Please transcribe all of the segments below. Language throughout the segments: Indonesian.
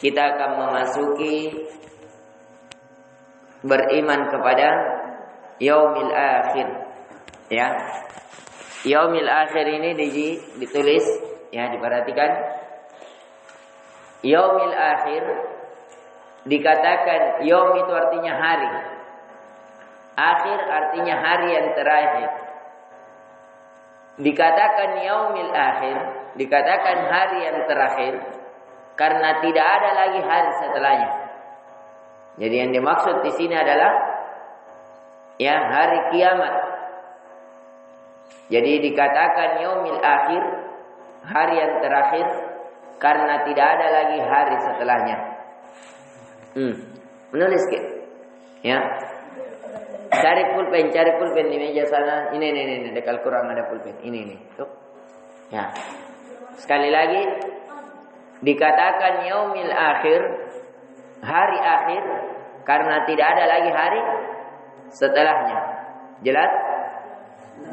kita akan memasuki beriman kepada yaumil akhir. Ya. Yaumil akhir ini ditulis, ya, diperhatikan. Yaumil akhir dikatakan yaum itu artinya hari. Akhir artinya hari yang terakhir. Dikatakan yaumil akhir, dikatakan hari yang terakhir karena tidak ada lagi hari setelahnya. Jadi yang dimaksud di sini adalah ya hari kiamat. Jadi dikatakan yaumil akhir, hari yang terakhir karena tidak ada lagi hari setelahnya. Menulis ke? Ya. Cari pulpen di meja sana. Ini dekat Al-Quran ada pulpen. Ini. Tuh. Ya. Sekali lagi dikatakan yaumil akhir, hari akhir karena tidak ada lagi hari setelahnya. Jelas?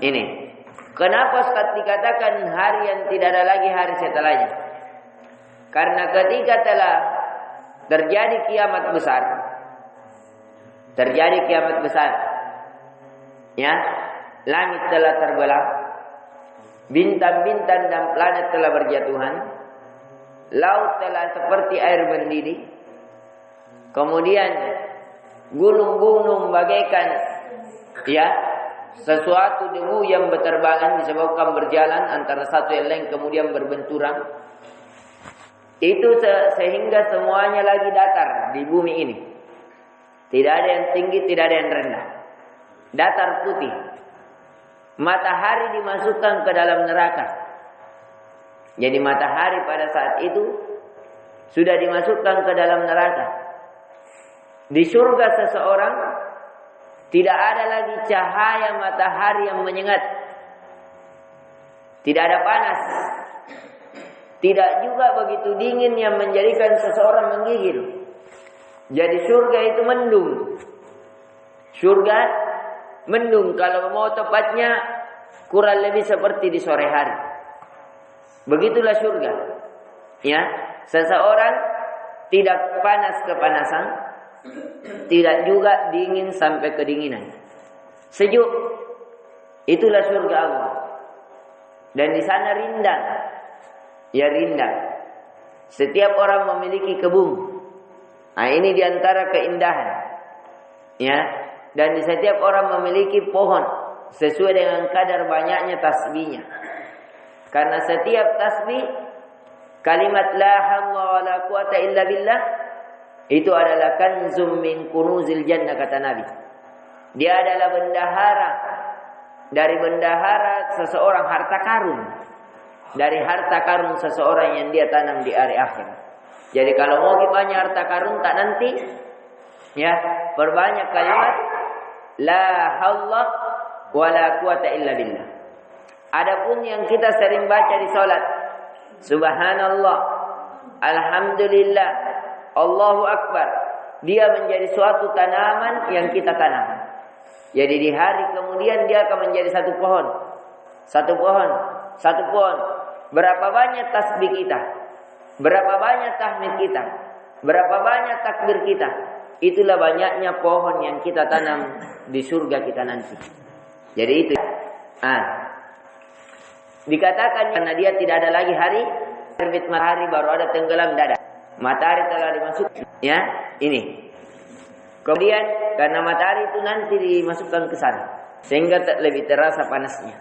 Ini. Kenapa dikatakan hari yang tidak ada lagi hari setelahnya? Karena ketika telah terjadi kiamat besar, ya, langit telah terbelah, bintang-bintang dan planet telah berjatuhan, laut telah seperti air mendidih, kemudian gunung-gunung bagaikan ya sesuatu debu yang berterbangan disebabkan berjalan antara satu yang lain kemudian berbenturan. Itu sehingga semuanya lagi datar di bumi ini. Tidak ada yang tinggi, tidak ada yang rendah. Datar putih. Matahari dimasukkan ke dalam neraka. Jadi matahari pada saat itu sudah dimasukkan ke dalam neraka. Di surga seseorang tidak ada lagi cahaya matahari yang menyengat. Tidak ada panas. Tidak juga begitu dingin yang menjadikan seseorang menggigil. Jadi surga itu mendung. Surga mendung, kalau mau tepatnya kurang lebih seperti di sore hari. Begitulah surga. Ya, seseorang tidak panas kepanasan, tidak juga dingin sampai kedinginan. Sejuk. Itulah surga Allah. Dan di sana rindang. Ya rindang. Setiap orang memiliki kebun. Nah, ini diantara keindahan. Ya. Dan di setiap orang memiliki pohon sesuai dengan kadar banyaknya tasbihnya. Karena setiap tasbih kalimat la hawla wala quwata illa billah itu adalah kanzum min kunuzil jannah kata Nabi. Dia adalah bendahara dari bendahara seseorang harta karun. Dari harta karun seseorang yang dia tanam di hari akhir. Jadi kalau mau banyak harta karun tak nanti ya, perbanyak kalimat la haula wala quwata illa billah. Adapun yang kita sering baca di salat, subhanallah, alhamdulillah, Allahu akbar, dia menjadi suatu tanaman yang kita tanam. Jadi di hari kemudian dia akan menjadi satu pohon. Satu pohon. Berapa banyak tasbih kita? Berapa banyak tahmid kita? Berapa banyak takbir kita? Itulah banyaknya pohon yang kita tanam di surga kita nanti. Jadi itu. Dikatakan karena dia tidak ada lagi hari, terbit matahari baru ada tenggelam dada. Matahari telah dimasukkan. Ya, ini. Kemudian karena matahari itu nanti dimasukkan ke sana, sehingga lebih terasa panasnya.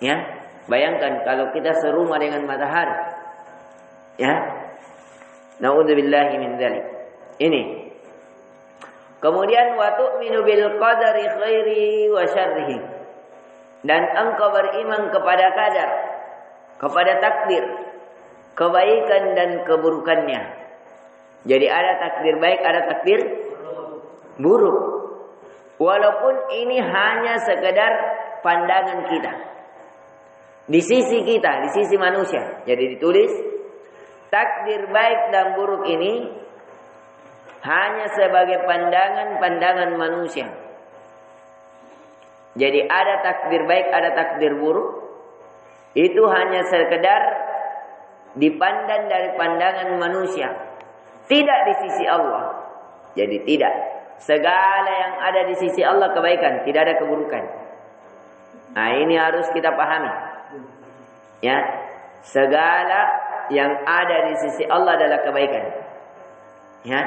Ya, bayangkan kalau kita serumah dengan matahari. Ya, naudzubillahi min dzalik. Ini. Kemudian wa tu'minu bil qadari khairi wa syarrihi. Dan engkau beriman kepada qadar, kepada takdir, kebaikan dan keburukannya. Jadi ada takdir baik, ada takdir buruk. Walaupun ini hanya sekedar pandangan kita. Di sisi kita, di sisi manusia. Jadi ditulis takdir baik dan buruk ini hanya sebagai pandangan-pandangan manusia. Jadi ada takdir baik, ada takdir buruk. Itu hanya sekedar dipandang dari pandangan manusia. tidak di sisi Allah. Jadi tidak. Segala yang ada di sisi Allah kebaikan, tidak ada keburukan. Nah, ini harus kita pahami. Ya. Segala yang ada di sisi Allah adalah kebaikan. Ya.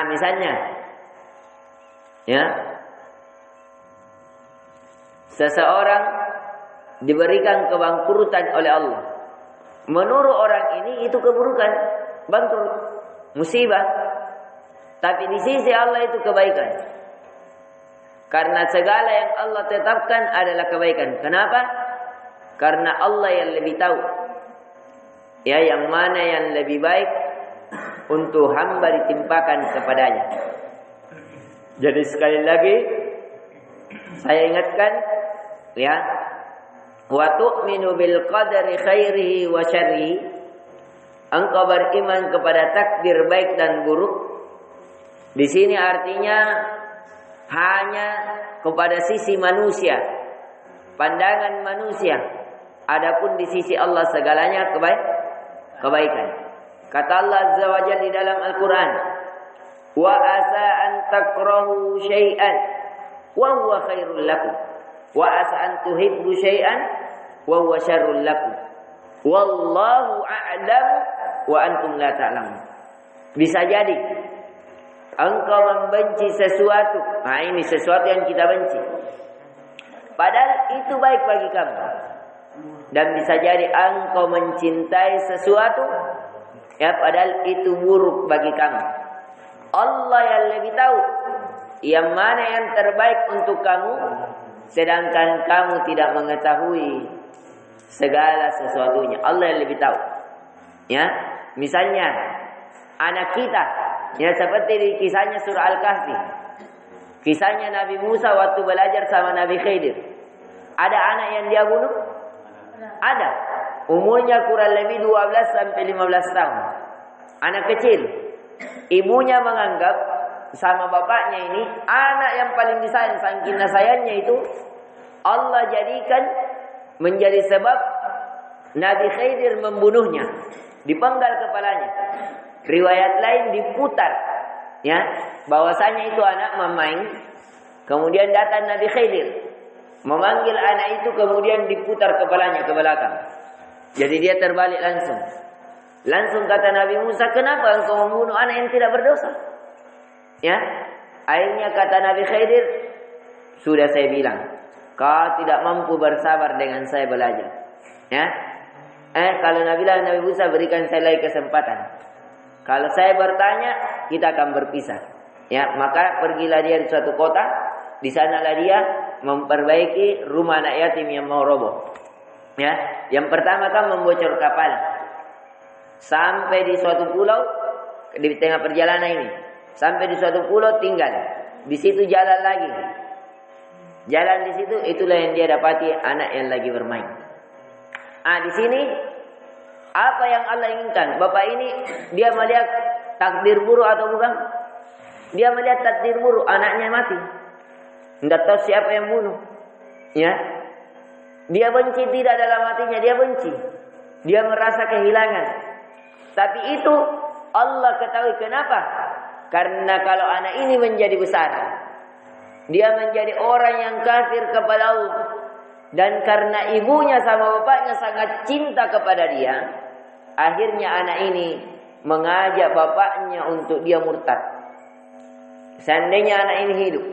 Misalnya, ya, seseorang diberikan kebangkrutan oleh Allah. Menurut orang ini itu keburukan, bangkrut, musibah. Tapi di sisi Allah itu kebaikan. Karena segala yang Allah tetapkan adalah kebaikan. Kenapa? Karena Allah yang lebih tahu. Ya, yang mana yang lebih baik untuk hamba ditimpakan kepadanya. Jadi sekali lagi saya ingatkan, ya, wa tu'minu bil qadari khairihi wa syarrihi. Engkau beriman kepada takdir baik dan buruk. Di sini artinya hanya kepada sisi manusia, pandangan manusia. Adapun di sisi Allah segalanya kebaikan. Kata Allah Azza wa Jalla di dalam Al-Quran, wa asa an takrahu syai'an wa huwa khairul lakum, wa asa an tuhibbu syai'an wa huwa syarrul lakum, wallahu a'lam wa antum la ta'lamun. Bisa jadi engkau membenci sesuatu. Nah, ini sesuatu yang kita benci, padahal itu baik bagi kamu. Dan bisa jadi engkau mencintai sesuatu, ya, padahal itu buruk bagi kamu. Allah yang lebih tahu yang mana yang terbaik untuk kamu, sedangkan kamu tidak mengetahui segala sesuatunya. Allah yang lebih tahu. Ya, misalnya anak kita, ya, seperti di kisahnya surah Al-Kahfi. Kisahnya Nabi Musa waktu belajar sama Nabi Khidir. Ada anak yang dia bunuh? Ada. Umurnya kurang lebih 12 sampai 15 tahun. Anak kecil. Ibunya menganggap sama bapaknya ini anak yang paling disayang, saking sayangnya itu Allah jadikan menjadi sebab Nabi Khidir membunuhnya, dipenggal kepalanya. Riwayat lain diputar, ya, bahwasanya itu anak mamaing. Kemudian datang Nabi Khidir memanggil anak itu, kemudian diputar kepalanya ke belakang. Jadi dia terbalik langsung. Langsung kata Nabi Musa, kenapa engkau membunuh anak yang tidak berdosa? Ya, akhirnya kata Nabi Khidir, sudah saya bilang, kau tidak mampu bersabar dengan saya belajar. Ya, kalau Nabi Musa berikan saya lagi kesempatan. Kalau saya bertanya, kita akan berpisah. Ya, maka pergilah dia di suatu kota. Di sanalah dia memperbaiki rumah anak yatim yang mau roboh. Ya, yang pertama kan membocor kapal. Sampai di suatu pulau, di tengah perjalanan ini, sampai di suatu pulau tinggal. Di situ jalan lagi. Jalan di situ, itulah yang dia dapati anak yang lagi bermain. Di sini apa yang Allah inginkan? Bapak ini dia melihat takdir buruk atau bukan? Dia melihat takdir buruk, anaknya mati. Tidak tahu siapa yang bunuh. Ya. Dia benci, tidak dalam hatinya dia benci. Dia merasa kehilangan. Tapi itu Allah ketahui kenapa? Karena kalau anak ini menjadi besar, dia menjadi orang yang kafir kepada Allah. Dan karena ibunya sama bapaknya sangat cinta kepada dia, akhirnya anak ini mengajak bapaknya untuk dia murtad. Seandainya anak ini hidup,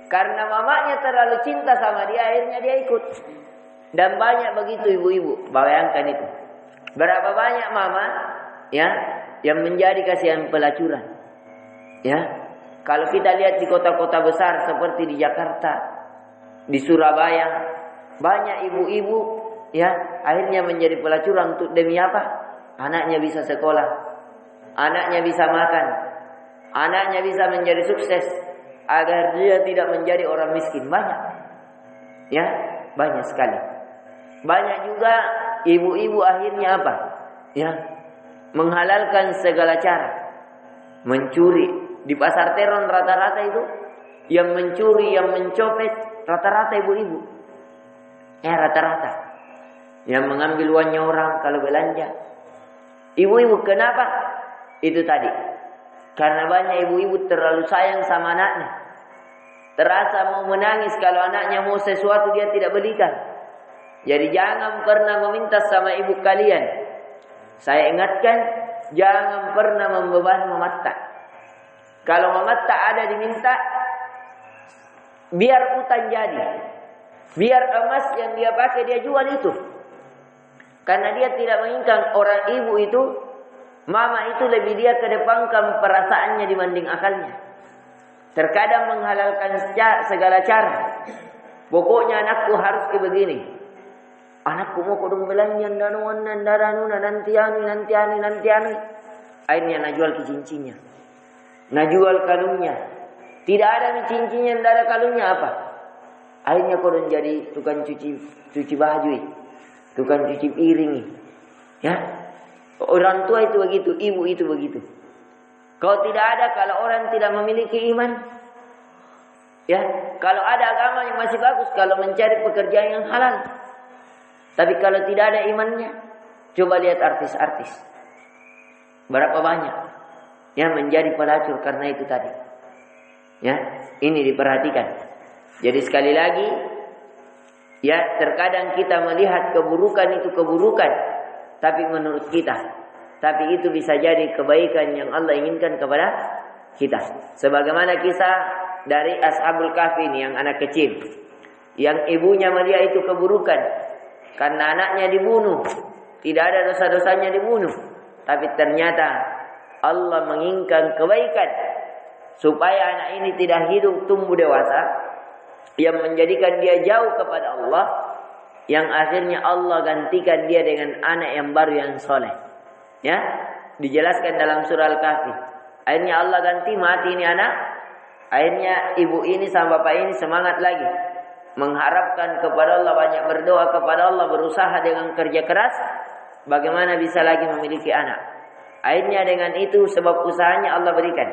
karena mamanya terlalu cinta sama dia, akhirnya dia ikut. Dan banyak begitu ibu-ibu, bayangkan itu. Berapa banyak mama, ya, yang menjadi kasihan pelacuran. Ya, kalau kita lihat di kota-kota besar seperti di Jakarta, di Surabaya, banyak ibu-ibu, ya, akhirnya menjadi pelacuran untuk demi apa? Anaknya bisa sekolah, anaknya bisa makan, anaknya bisa menjadi sukses, agar dia tidak menjadi orang miskin. Banyak, ya, banyak sekali. Banyak juga ibu-ibu akhirnya apa? Ya, menghalalkan segala cara, mencuri. Di pasar Teron rata-rata itu yang mencuri, yang mencopet, rata-rata ibu-ibu. Ya, rata-rata. Yang mengambil uangnya orang kalau belanja. Ibu-ibu kenapa? Itu tadi. Karena banyak ibu-ibu terlalu sayang sama anaknya. Terasa mau menangis kalau anaknya mau sesuatu dia tidak belikan. Jadi jangan pernah meminta sama ibu kalian. Saya ingatkan, jangan pernah membebani mamatta. Kalau mamatta ada diminta, biar utang jadi. Biar emas yang dia pakai dia jual itu. Karena dia tidak menginginkan orang ibu itu, mama itu lebih dia kedepankan perasaannya dibanding akalnya. Terkadang menghalalkan segala cara. Pokoknya anakku harus ke begini. Anakku mau kodong belanja nanti anu. Akhirnya nak jual ke cincinnya. Nak jual kalungnya. Tidak ada cincinnya, tidak ada kalungnya apa? Akhirnya kodong jadi tukang cuci baju. Tukang cuci piring. Ya. Orang tua itu begitu, ibu itu begitu. Kalau tidak ada, kalau orang tidak memiliki iman, ya, kalau ada agama yang masih bagus, kalau mencari pekerjaan yang halal. Tapi kalau tidak ada imannya, coba lihat artis-artis. Berapa banyak yang menjadi pelacur karena itu tadi. Ya, ini diperhatikan. Jadi sekali lagi, ya, terkadang kita melihat keburukan itu keburukan, tapi menurut kita. Tapi itu bisa jadi kebaikan yang Allah inginkan kepada kita. Sebagaimana kisah dari Ashabul Kahfi ini, yang anak kecil. Yang ibunya melihat itu keburukan. Karena anaknya dibunuh. Tidak ada dosa-dosanya dibunuh. Tapi ternyata Allah menginginkan kebaikan. Supaya anak ini tidak hidup tumbuh dewasa. Yang menjadikan dia jauh kepada Allah. Yang akhirnya Allah gantikan dia dengan anak yang baru yang soleh. Ya, dijelaskan dalam surah Al-Kahfi. Akhirnya Allah ganti, mati ini anak. Akhirnya ibu ini sama bapak ini semangat lagi. Mengharapkan kepada Allah, banyak berdoa kepada Allah, berusaha dengan kerja keras. Bagaimana bisa lagi memiliki anak. Akhirnya dengan itu sebab usahanya Allah berikan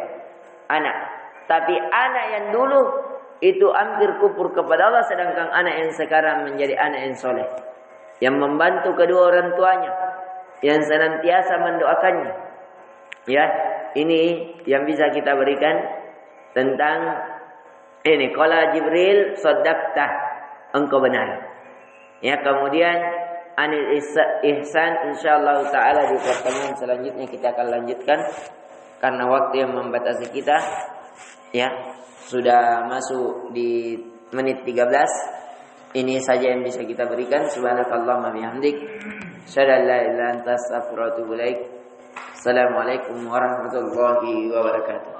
anak. Tapi anak yang dulu itu hampir kufur kepada Allah. Sedangkan anak yang sekarang menjadi anak yang soleh. Yang membantu kedua orang tuanya. Yang senantiasa mendoakannya. Ya, ini yang bisa kita berikan tentang ini. Qala Jibril saddaqta, engkau benar. Ya, kemudian anil ihsan insyaallah taala di pertemuan selanjutnya kita akan lanjutkan karena waktu yang membatasi kita. Ya, sudah masuk di menit 13. Ini saja yang bisa kita berikan. Subhanakallahumma bihamdik. Asyhadu an la ilaha illa anta astaghfiruka wa atubu ilaik. Assalamualaikum warahmatullahi wabarakatuh.